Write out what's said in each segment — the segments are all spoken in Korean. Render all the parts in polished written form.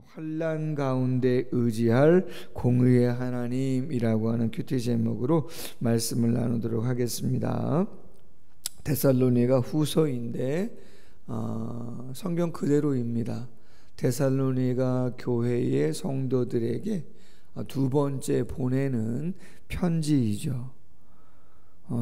환난 가운데 의지할 공의의 하나님이라고 하는 큐티 제목으로 말씀을 나누도록 하겠습니다. 데살로니가 후서인데 성경 그대로입니다. 데살로니가 교회의 성도들에게 두 번째 보내는 편지이죠.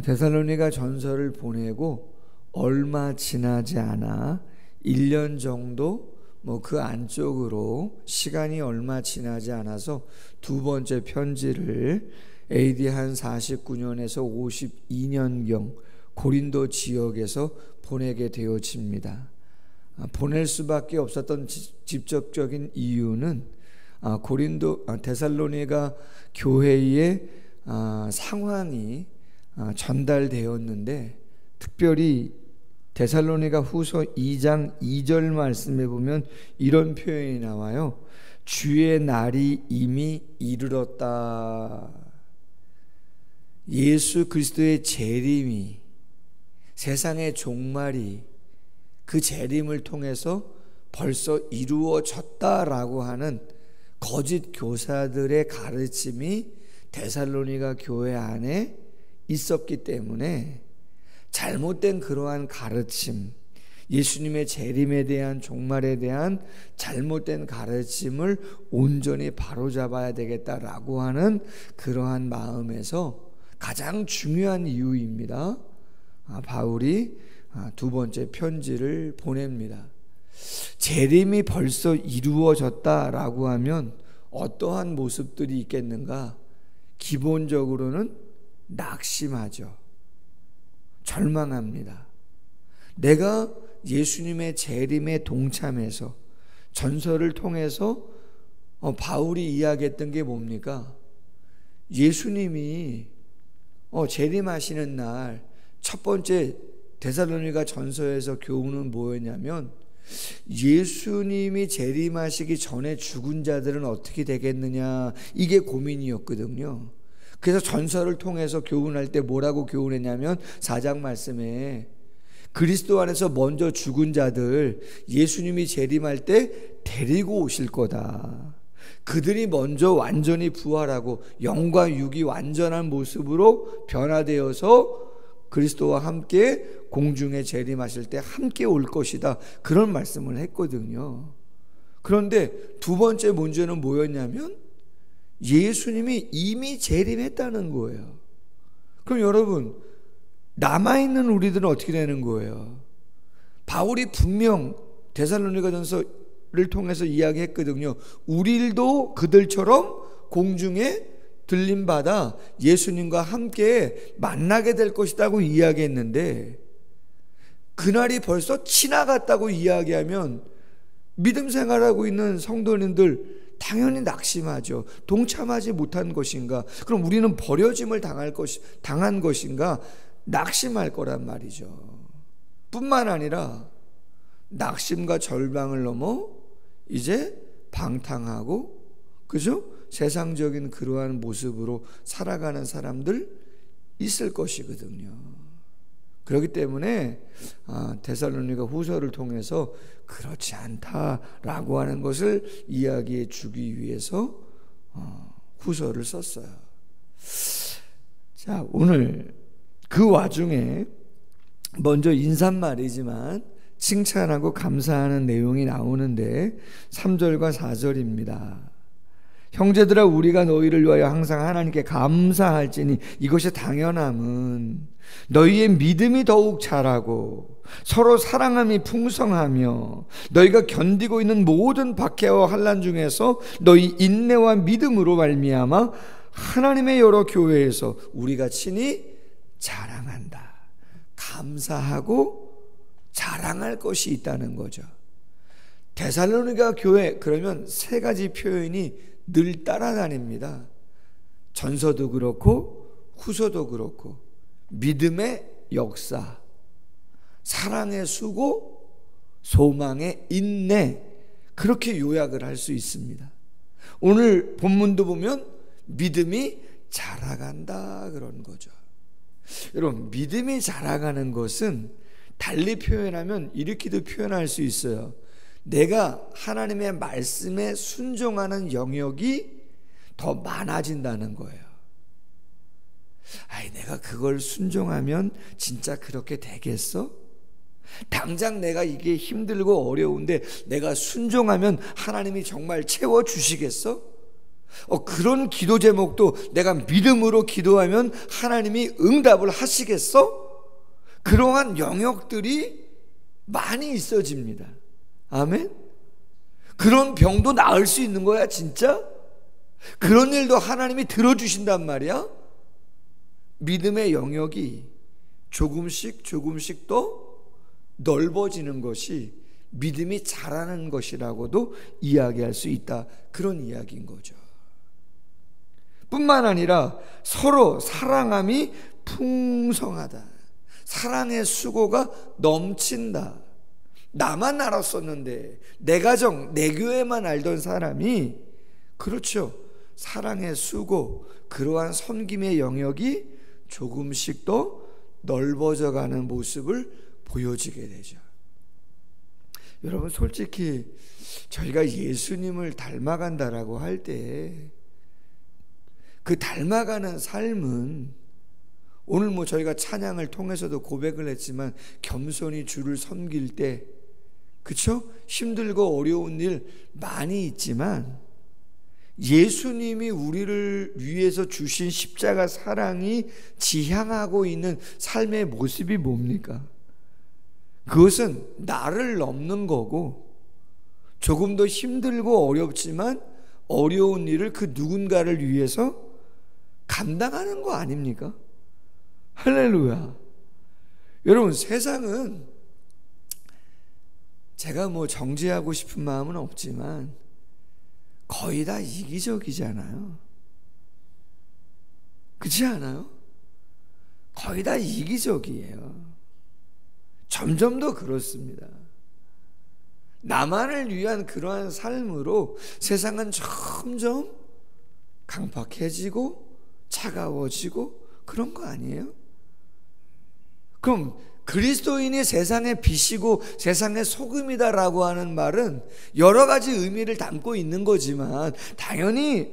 데살로니가 전서를 보내고 얼마 지나지 않아 1년 정도 그 안쪽으로 시간이 얼마 지나지 않아서 두 번째 편지를 AD 한 49년에서 52년경 고린도 지역에서 보내게 되어집니다. 보낼 수밖에 없었던 직접적인 이유는 데살로니가 교회의 상황이 전달되었는데, 특별히 데살로니가 후서 2장 2절 말씀에 보면 이런 표현이 나와요. 주의 날이 이미 이르렀다. 예수 그리스도의 재림이, 세상의 종말이 그 재림을 통해서 벌써 이루어졌다라고 하는 거짓 교사들의 가르침이 데살로니가 교회 안에 있었기 때문에 잘못된 그러한 가르침, 예수님의 재림에 대한, 종말에 대한 잘못된 가르침을 온전히 바로잡아야 되겠다라고 하는 그러한 마음에서 가장 중요한 이유입니다. 바울이 두 번째 편지를 보냅니다. 재림이 벌써 이루어졌다라고 하면 어떠한 모습들이 있겠는가? 기본적으로는 낙심하죠. 절망합니다. 내가 예수님의 재림에 동참해서 전설을 통해서 바울이 이야기했던 게 뭡니까? 예수님이 재림하시는 날 첫 번째 데살로니가 전서에서 교훈은 뭐였냐면, 예수님이 재림하시기 전에 죽은 자들은 어떻게 되겠느냐, 이게 고민이었거든요. 그래서 전설을 통해서 교훈할 때 뭐라고 교훈했냐면 4장 말씀에 그리스도 안에서 먼저 죽은 자들 예수님이 재림할 때 데리고 오실 거다. 그들이 먼저 완전히 부활하고 영과 육이 완전한 모습으로 변화되어서 그리스도와 함께 공중에 재림하실 때 함께 올 것이다. 그런 말씀을 했거든요. 그런데 두 번째 문제는 뭐였냐면 예수님이 이미 재림했다는 거예요. 그럼 여러분, 남아있는 우리들은 어떻게 되는 거예요? 바울이 분명 데살로니가 전서를 통해서 이야기했거든요. 우리도 그들처럼 공중에 들림받아 예수님과 함께 만나게 될 것이라고 이야기했는데, 그날이 벌써 지나갔다고 이야기하면 믿음 생활하고 있는 성도님들 당연히 낙심하죠. 동참하지 못한 것인가? 그럼 우리는 버려짐을 당한 것인가? 낙심할 거란 말이죠. 뿐만 아니라 낙심과 절망을 넘어 이제 방탕하고, 그죠? 세상적인 그러한 모습으로 살아가는 사람들 있을 것이거든요. 그렇기 때문에 데살로니가 후서를 통해서 그렇지 않다라고 하는 것을 이야기해 주기 위해서 후서를 썼어요. 자, 오늘 그 와중에 먼저 인사말이지만 칭찬하고 감사하는 내용이 나오는데 3절과 4절입니다. 형제들아, 우리가 너희를 위하여 항상 하나님께 감사할지니 이것이 당연함은 너희의 믿음이 더욱 자라고 서로 사랑함이 풍성하며 너희가 견디고 있는 모든 박해와 환난 중에서 너희 인내와 믿음으로 말미암아 하나님의 여러 교회에서 우리가 친히 자랑한다. 감사하고 자랑할 것이 있다는 거죠. 데살로니가 교회, 그러면 세 가지 표현이 늘 따라다닙니다. 전서도 그렇고 후서도 그렇고, 믿음의 역사, 사랑의 수고, 소망의 인내, 그렇게 요약을 할 수 있습니다. 오늘 본문도 보면 믿음이 자라간다 그런 거죠. 여러분, 믿음이 자라가는 것은 달리 표현하면 이렇게도 표현할 수 있어요. 내가 하나님의 말씀에 순종하는 영역이 더 많아진다는 거예요. 아이, 내가 그걸 순종하면 진짜 그렇게 되겠어? 당장 내가 이게 힘들고 어려운데 내가 순종하면 하나님이 정말 채워주시겠어? 그런 기도 제목도 내가 믿음으로 기도하면 하나님이 응답을 하시겠어? 그러한 영역들이 많이 있어집니다. 아멘? 그런 병도 나을 수 있는 거야 진짜? 그런 일도 하나님이 들어주신단 말이야? 믿음의 영역이 조금씩 더 넓어지는 것이 믿음이 자라는 것이라고도 이야기할 수 있다. 그런 이야기인 거죠. 뿐만 아니라 서로 사랑함이 풍성하다. 사랑의 수고가 넘친다. 나만 알았었는데 내 가정, 내 교회만 알던 사람이, 그렇죠, 사랑의 수고, 그러한 섬김의 영역이 조금씩 더 넓어져 가는 모습을 보여지게 되죠. 여러분, 솔직히 저희가 예수님을 닮아간다라고 할 때 그 닮아가는 삶은, 오늘 뭐 저희가 찬양을 통해서도 고백을 했지만 겸손히 주를 섬길 때, 그쵸? 힘들고 어려운 일 많이 있지만 예수님이 우리를 위해서 주신 십자가 사랑이 지향하고 있는 삶의 모습이 뭡니까? 그것은 나를 넘는 거고, 조금 더 힘들고 어렵지만 어려운 일을 그 누군가를 위해서 감당하는 거 아닙니까? 할렐루야. 여러분, 세상은 제가 뭐 정죄하고 싶은 마음은 없지만 거의 다 이기적이잖아요. 그렇지 않아요? 거의 다 이기적이에요. 점점 더 그렇습니다. 나만을 위한 그러한 삶으로 세상은 점점 강팍해지고 차가워지고 그런 거 아니에요? 그럼 그리스도인이 세상의 빛이고 세상의 소금이다라고 하는 말은 여러 가지 의미를 담고 있는 거지만, 당연히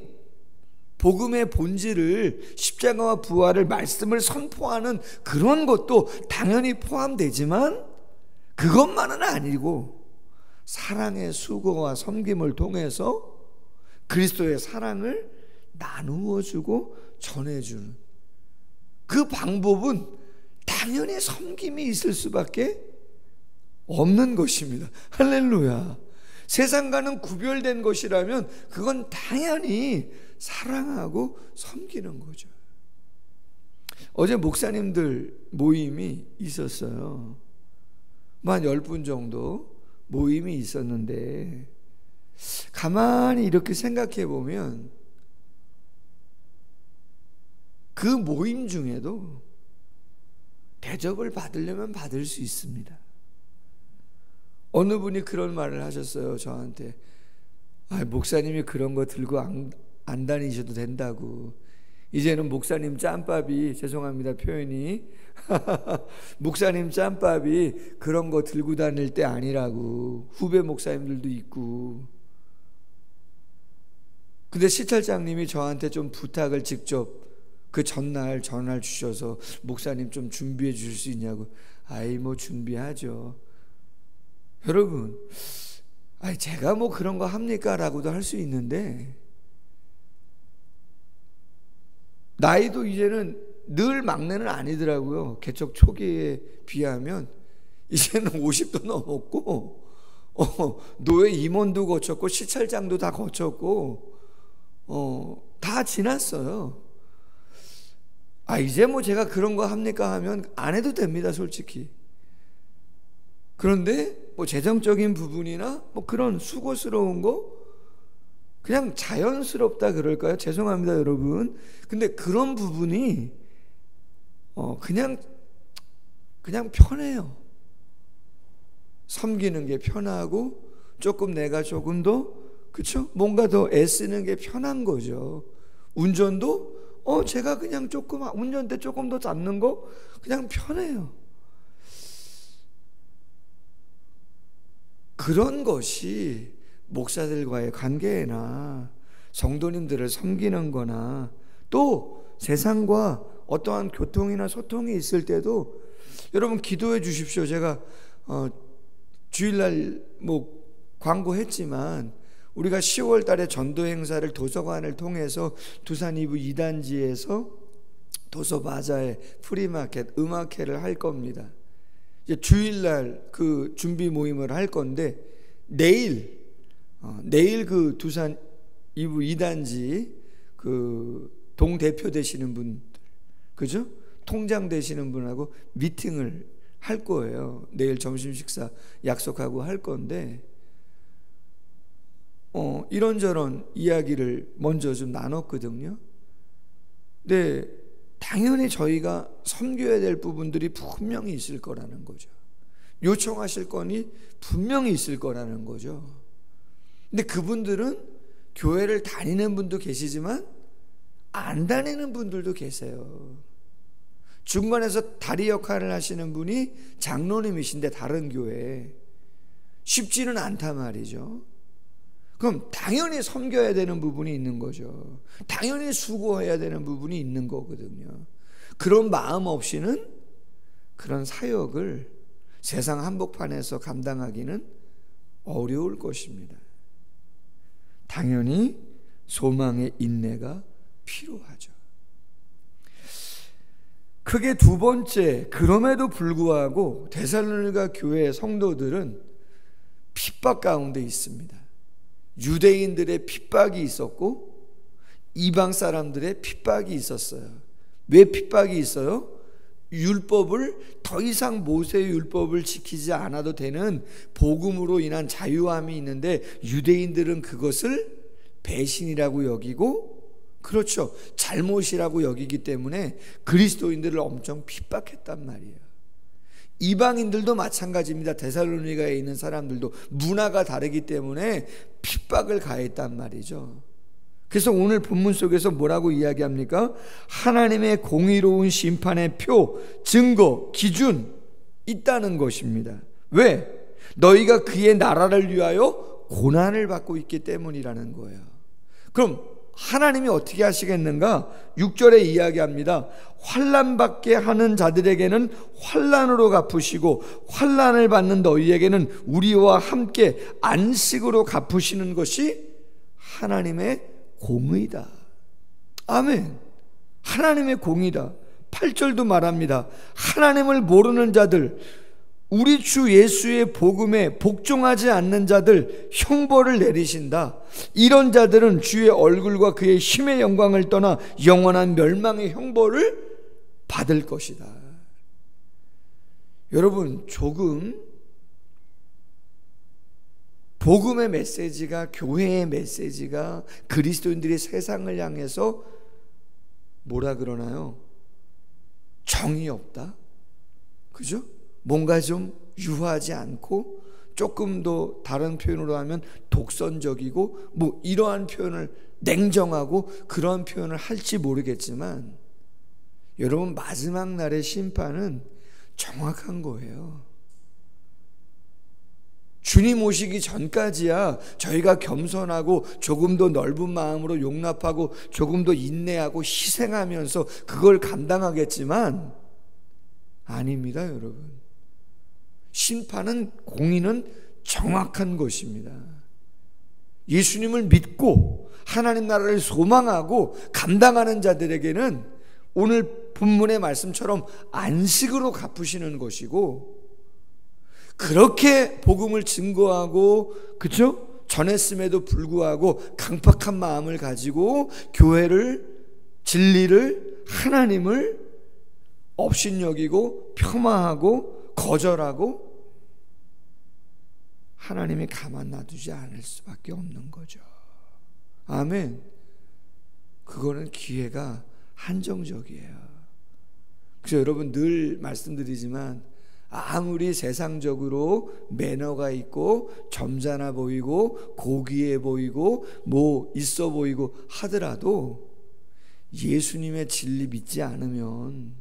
복음의 본질을, 십자가와 부활을, 말씀을 선포하는 그런 것도 당연히 포함되지만 그것만은 아니고 사랑의 수고와 섬김을 통해서 그리스도의 사랑을 나누어주고 전해주는 그 방법은 당연히 섬김이 있을 수밖에 없는 것입니다. 할렐루야. 세상과는 구별된 것이라면 그건 당연히 사랑하고 섬기는 거죠. 어제 목사님들 모임이 있었어요. 한 10분 정도 모임이 있었는데, 가만히 이렇게 생각해 보면 그 모임 중에도 대접을 받으려면 받을 수 있습니다. 어느 분이 그런 말을 하셨어요, 저한테. 목사님이 그런 거 들고 안 다니셔도 된다고. 이제는 목사님 짬밥이, 죄송합니다 표현이, 목사님 짬밥이 그런 거 들고 다닐 때 아니라고. 후배 목사님들도 있고. 근데 시찰장님이 저한테 좀 부탁을 직접 그 전날 전화를 주셔서, 목사님 좀 준비해 주실 수 있냐고. 뭐 준비하죠. 여러분, 제가 뭐 그런 거 합니까? 라고도 할 수 있는데, 나이도 이제는 늘 막내는 아니더라고요. 개척 초기에 비하면 이제는 50도 넘었고, 노예 임원도 거쳤고 시찰장도 다 거쳤고, 다 지났어요. 이제 뭐 제가 그런 거 합니까 하면 안 해도 됩니다, 솔직히. 그런데 뭐 재정적인 부분이나 뭐 그런 수고스러운 거 그냥 자연스럽다 그럴까요? 죄송합니다, 여러분. 근데 그런 부분이 그냥 편해요. 섬기는 게 편하고, 조금 내가 조금 더, 그쵸? 뭔가 더 애쓰는 게 편한 거죠. 운전도 제가 그냥 조금 운전대 조금 더 잡는 거 그냥 편해요. 그런 것이 목사들과의 관계나 성도님들을 섬기는 거나 또 세상과 어떠한 교통이나 소통이 있을 때도 여러분 기도해 주십시오. 제가 주일날 광고했지만 우리가 10월 달에 전도 행사를 도서관을 통해서 두산 2부 2단지에서 도서바자에 프리마켓, 음악회를 할 겁니다. 이제 주일날 그 준비 모임을 할 건데 내일 그 두산 2부 2단지 그 동대표 되시는 분들, 그죠? 통장 되시는 분하고 미팅을 할 거예요. 내일 점심 식사 약속하고 할 건데 이런저런 이야기를 먼저 좀 나눴거든요. 근데 당연히 저희가 섬겨야 될 부분들이 분명히 있을 거라는 거죠. 요청하실 건이 분명히 있을 거라는 거죠. 근데 그분들은 교회를 다니는 분도 계시지만 안 다니는 분들도 계세요. 중간에서 다리 역할을 하시는 분이 장로님이신데 다른 교회에 쉽지는 않단 말이죠. 그럼 당연히 섬겨야 되는 부분이 있는 거죠. 당연히 수고해야 되는 부분이 있는 거거든요. 그런 마음 없이는 그런 사역을 세상 한복판에서 감당하기는 어려울 것입니다. 당연히 소망의 인내가 필요하죠. 크게 두 번째, 그럼에도 불구하고 데살로니가 교회의 성도들은 핍박 가운데 있습니다. 유대인들의 핍박이 있었고 이방 사람들의 핍박이 있었어요. 왜 핍박이 있어요? 율법을 더 이상 모세의 율법을 지키지 않아도 되는 복음으로 인한 자유함이 있는데 유대인들은 그것을 배신이라고 여기고, 그렇죠, 잘못이라고 여기기 때문에 그리스도인들을 엄청 핍박했단 말이에요. 이방인들도 마찬가지입니다. 데살로니가에 있는 사람들도 문화가 다르기 때문에 핍박을 가했단 말이죠. 그래서 오늘 본문 속에서 뭐라고 이야기합니까? 하나님의 공의로운 심판의 표, 증거, 기준 있다는 것입니다. 왜? 너희가 그의 나라를 위하여 고난을 받고 있기 때문이라는 거예요. 그럼 하나님이 어떻게 하시겠는가? 6절에 이야기합니다. 환난받게 하는 자들에게는 환난으로 갚으시고 환난을 받는 너희에게는 우리와 함께 안식으로 갚으시는 것이 하나님의 공의다. 아멘. 하나님의 공의다. 8절도 말합니다. 하나님을 모르는 자들, 우리 주 예수의 복음에 복종하지 않는 자들 형벌을 내리신다. 이런 자들은 주의 얼굴과 그의 힘의 영광을 떠나 영원한 멸망의 형벌을 받을 것이다. 여러분, 조금 복음의 메시지가, 교회의 메시지가 그리스도인들이 세상을 향해서 뭐라 그러나요? 정이 없다? 그죠? 뭔가 좀 유하지 않고 조금 더 다른 표현으로 하면 독선적이고 뭐 이러한 표현을, 냉정하고 그러한 표현을 할지 모르겠지만 여러분, 마지막 날의 심판은 정확한 거예요. 주님 오시기 전까지야 저희가 겸손하고 조금 더 넓은 마음으로 용납하고 조금 더 인내하고 희생하면서 그걸 감당하겠지만 아닙니다, 여러분. 심판은, 공의는 정확한 것입니다. 예수님을 믿고 하나님 나라를 소망하고 감당하는 자들에게는 오늘 본문의 말씀처럼 안식으로 갚으시는 것이고, 그렇게 복음을 증거하고, 그렇죠? 전했음에도 불구하고 강팍한 마음을 가지고 교회를, 진리를, 하나님을 업신여기고 폄하하고 거절하고 하나님이 가만 놔두지 않을 수밖에 없는 거죠. 아멘. 그거는 기회가 한정적이에요. 그래서 여러분, 늘 말씀드리지만 아무리 세상적으로 매너가 있고 점잖아 보이고 고귀해 보이고 뭐 있어 보이고 하더라도 예수님의 진리 믿지 않으면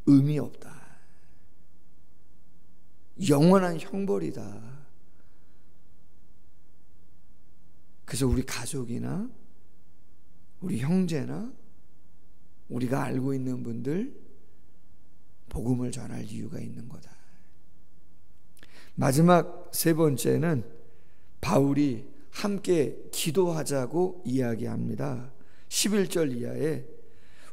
의미 없다. 영원한 형벌이다. 그래서 우리 가족이나 우리 형제나 우리가 알고 있는 분들 복음을 전할 이유가 있는 거다. 마지막 세 번째는 바울이 함께 기도하자고 이야기합니다. 11절 이하에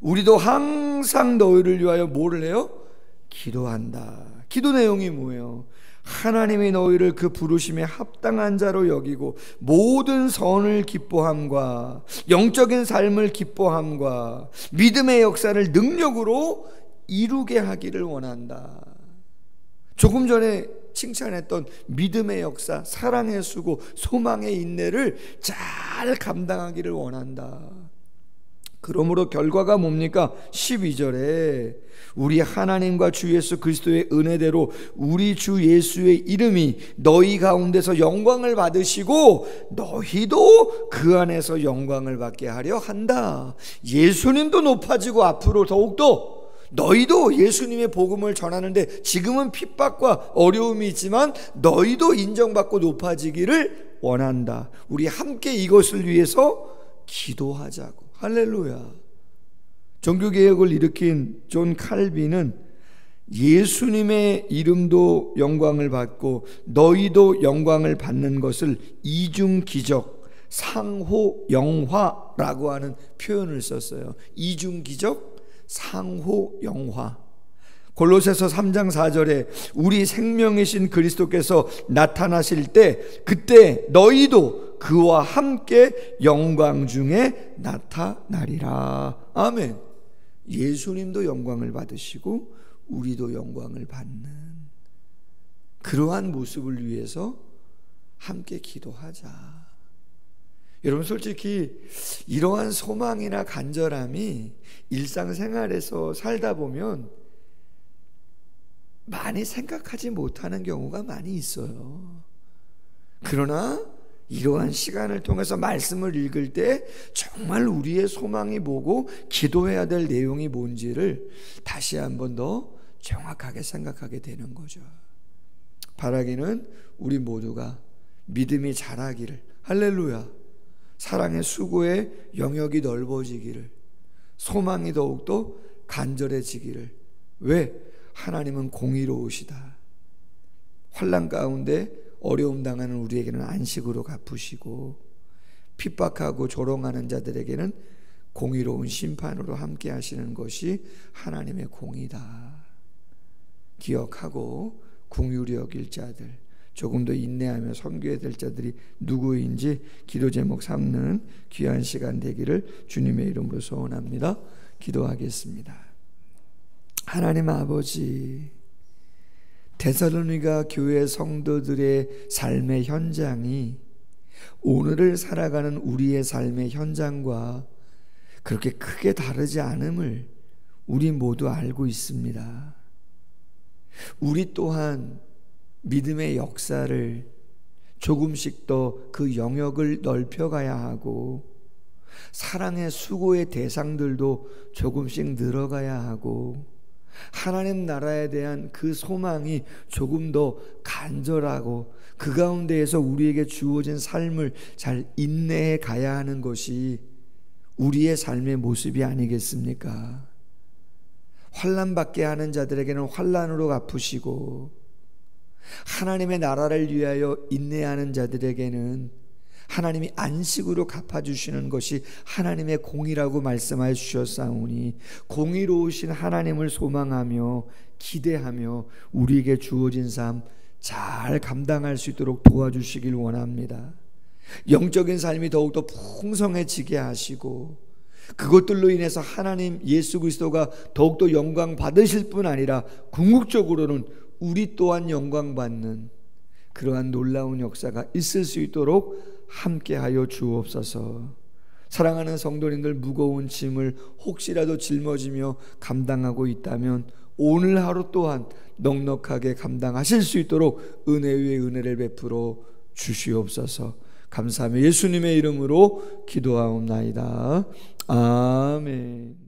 우리도 항상 너희를 위하여 뭐를 해요? 기도한다. 기도 내용이 뭐예요? 하나님이 너희를 그 부르심에 합당한 자로 여기고 모든 선을 기뻐함과 영적인 삶을 기뻐함과 믿음의 역사를 능력으로 이루게 하기를 원한다. 조금 전에 칭찬했던 믿음의 역사, 사랑의 수고, 소망의 인내를 잘 감당하기를 원한다. 그러므로 결과가 뭡니까? 12절에 우리 하나님과 주 예수 그리스도의 은혜대로 우리 주 예수의 이름이 너희 가운데서 영광을 받으시고 너희도 그 안에서 영광을 받게 하려 한다. 예수님도 높아지고 앞으로 더욱더 너희도 예수님의 복음을 전하는데 지금은 핍박과 어려움이 있지만 너희도 인정받고 높아지기를 원한다. 우리 함께 이것을 위해서 기도하자고. 할렐루야. 종교개혁을 일으킨 존 칼빈은 예수님의 이름도 영광을 받고 너희도 영광을 받는 것을 이중기적, 상호영화라고 하는 표현을 썼어요. 이중기적, 상호영화. 골로새서 3장 4절에 우리 생명이신 그리스도께서 나타나실 때 그때 너희도 그와 함께 영광 중에 나타나리라. 아멘. 예수님도 영광을 받으시고 우리도 영광을 받는 그러한 모습을 위해서 함께 기도하자. 여러분, 솔직히 이러한 소망이나 간절함이 일상생활에서 살다 보면 많이 생각하지 못하는 경우가 많이 있어요. 그러나 이러한 시간을 통해서 말씀을 읽을 때 정말 우리의 소망이 뭐고 기도해야 될 내용이 뭔지를 다시 한번 더 정확하게 생각하게 되는 거죠. 바라기는 우리 모두가 믿음이 자라기를, 할렐루야, 사랑의 수고의 영역이 넓어지기를, 소망이 더욱더 간절해지기를. 왜? 하나님은 공의로우시다. 환난 가운데 어려움 당하는 우리에게는 안식으로 갚으시고 핍박하고 조롱하는 자들에게는 공의로운 심판으로 함께 하시는 것이 하나님의 공의다. 기억하고 긍휼히 여길 자들, 조금 더 인내하며 섬겨야 될 자들이 누구인지 기도 제목 삼는 귀한 시간 되기를 주님의 이름으로 소원합니다. 기도하겠습니다. 하나님 아버지, 데살로니가 교회 성도들의 삶의 현장이 오늘을 살아가는 우리의 삶의 현장과 그렇게 크게 다르지 않음을 우리 모두 알고 있습니다. 우리 또한 믿음의 역사를 조금씩 더 그 영역을 넓혀가야 하고 사랑의 수고의 대상들도 조금씩 늘어가야 하고 하나님 나라에 대한 그 소망이 조금 더 간절하고 그 가운데에서 우리에게 주어진 삶을 잘 인내해 가야 하는 것이 우리의 삶의 모습이 아니겠습니까? 환난받게 하는 자들에게는 환난으로 갚으시고 하나님의 나라를 위하여 인내하는 자들에게는 하나님이 안식으로 갚아주시는 것이 하나님의 공의라고 말씀하여 주셨사오니 공의로우신 하나님을 소망하며 기대하며 우리에게 주어진 삶 잘 감당할 수 있도록 도와주시길 원합니다. 영적인 삶이 더욱더 풍성해지게 하시고 그것들로 인해서 하나님 예수 그리스도가 더욱더 영광 받으실 뿐 아니라 궁극적으로는 우리 또한 영광 받는 그러한 놀라운 역사가 있을 수 있도록 함께하여 주옵소서. 사랑하는 성도님들, 무거운 짐을 혹시라도 짊어지며 감당하고 있다면 오늘 하루 또한 넉넉하게 감당하실 수 있도록 은혜 위에 은혜를 베풀어 주시옵소서. 감사하며 예수님의 이름으로 기도하옵나이다. 아멘.